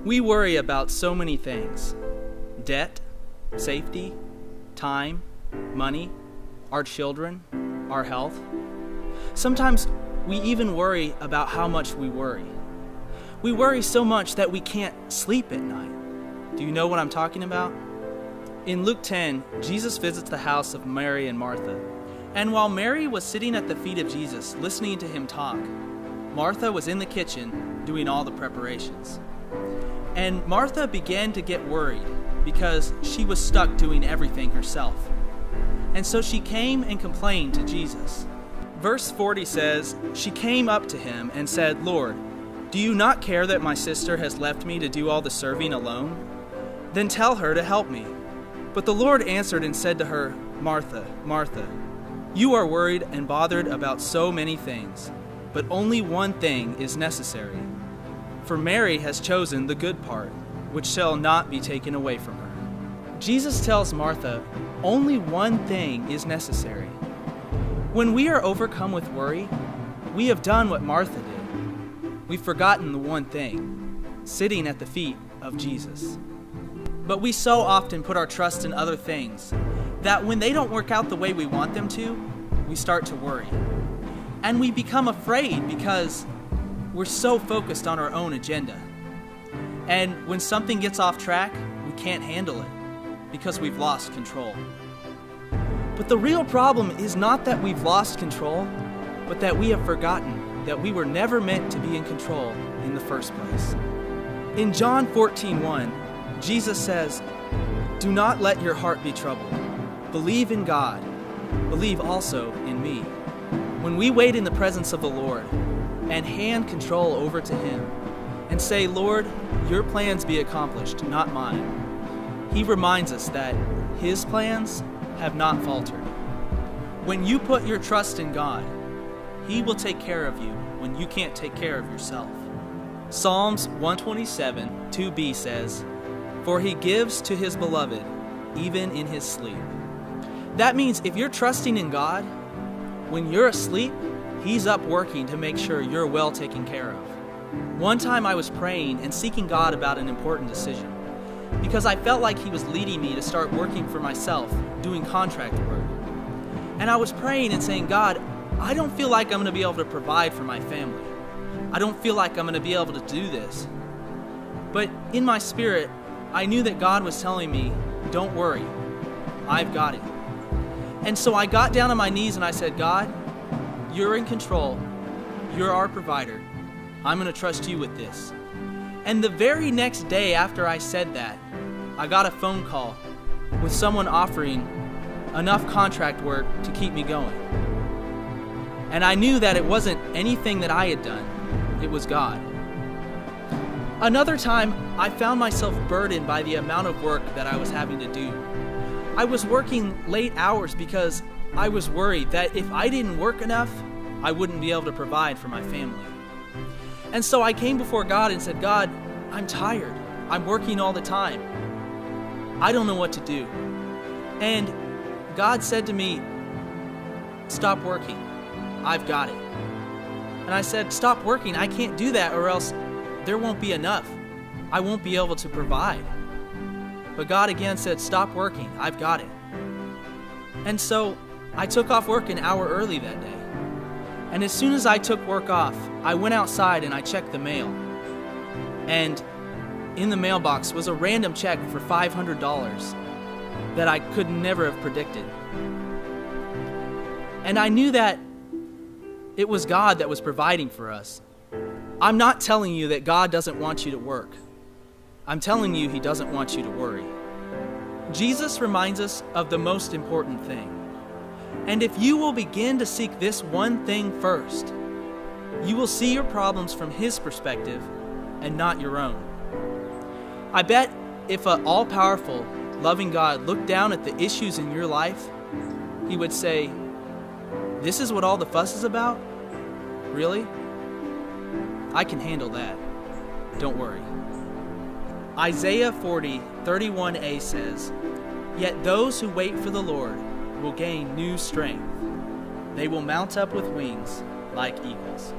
We worry about so many things: debt, safety, time, money, our children, our health. Sometimes we even worry about how much we worry. We worry so much that we can't sleep at night. Do you know what I'm talking about? In Luke 10, Jesus visits the house of Mary and Martha. And while Mary was sitting at the feet of Jesus, listening to him talk, Martha was in the kitchen doing all the preparations. And Martha began to get worried because she was stuck doing everything herself. And so she came and complained to Jesus. Verse 40 says, "She came up to him and said, 'Lord, do you not care that my sister has left me to do all the serving alone? Then tell her to help me.' But the Lord answered and said to her, 'Martha, Martha, you are worried and bothered about so many things, but only one thing is necessary. For Mary has chosen the good part, which shall not be taken away from her.'" Jesus tells Martha, only one thing is necessary. When we are overcome with worry, we have done what Martha did. We've forgotten the one thing, sitting at the feet of Jesus. But we so often put our trust in other things that when they don't work out the way we want them to, we start to worry. And we become afraid because we're so focused on our own agenda. And when something gets off track, we can't handle it because we've lost control. But the real problem is not that we've lost control, but that we have forgotten that we were never meant to be in control in the first place. In John 14:1, Jesus says, "Do not let your heart be troubled. Believe in God. Believe also in me." When we wait in the presence of the Lord and hand control over to Him and say, "Lord, your plans be accomplished, not mine," He reminds us that His plans have not faltered. When you put your trust in God, He will take care of you when you can't take care of yourself. Psalms 127, 2b says, "For He gives to His beloved, even in his sleep." That means if you're trusting in God, when you're asleep, He's up working to make sure you're well taken care of. One time I was praying and seeking God about an important decision because I felt like He was leading me to start working for myself, doing contract work. And I was praying and saying, "God, I don't feel like I'm going to be able to provide for my family. I don't feel like I'm going to be able to do this." But in my spirit, I knew that God was telling me, "Don't worry, I've got it." And so I got down on my knees and I said, "God, you're in control. You're our provider. I'm going to trust you with this." And the very next day after I said that, I got a phone call with someone offering enough contract work to keep me going. And I knew that it wasn't anything that I had done. It was God. Another time, I found myself burdened by the amount of work that I was having to do. I was working late hours because I was worried that if I didn't work enough, I wouldn't be able to provide for my family. And so I came before God and said, "God, I'm tired. I'm working all the time. I don't know what to do." And God said to me, "Stop working. I've got it." And I said, "Stop working. I can't do that, or else there won't be enough. I won't be able to provide." But God again said, "Stop working. I've got it." And so I took off work an hour early that day. And as soon as I took work off, I went outside and I checked the mail. And in the mailbox was a random check for $500 that I could never have predicted. And I knew that it was God that was providing for us. I'm not telling you that God doesn't want you to work. I'm telling you He doesn't want you to worry. Jesus reminds us of the most important thing. And if you will begin to seek this one thing first, you will see your problems from His perspective and not your own. I bet if an all-powerful, loving God looked down at the issues in your life, He would say, "This is what all the fuss is about? Really? I can handle that. Don't worry." Isaiah 40:31a says, "Yet those who wait for the Lord will gain new strength. They will mount up with wings like eagles."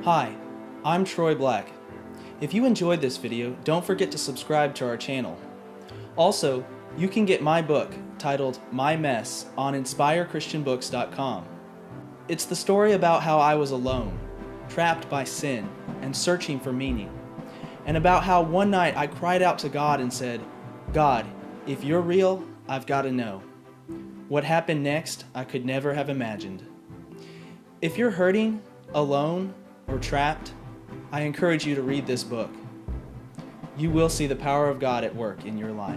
Hi, I'm Troy Black. If you enjoyed this video, don't forget to subscribe to our channel. Also, you can get my book titled My Mess on InspireChristianBooks.com. It's the story about how I was alone, trapped by sin, and searching for meaning, and about how one night I cried out to God and said, "God, if you're real, I've got to know." What happened next, I could never have imagined. If you're hurting, alone, or trapped, I encourage you to read this book. You will see the power of God at work in your life.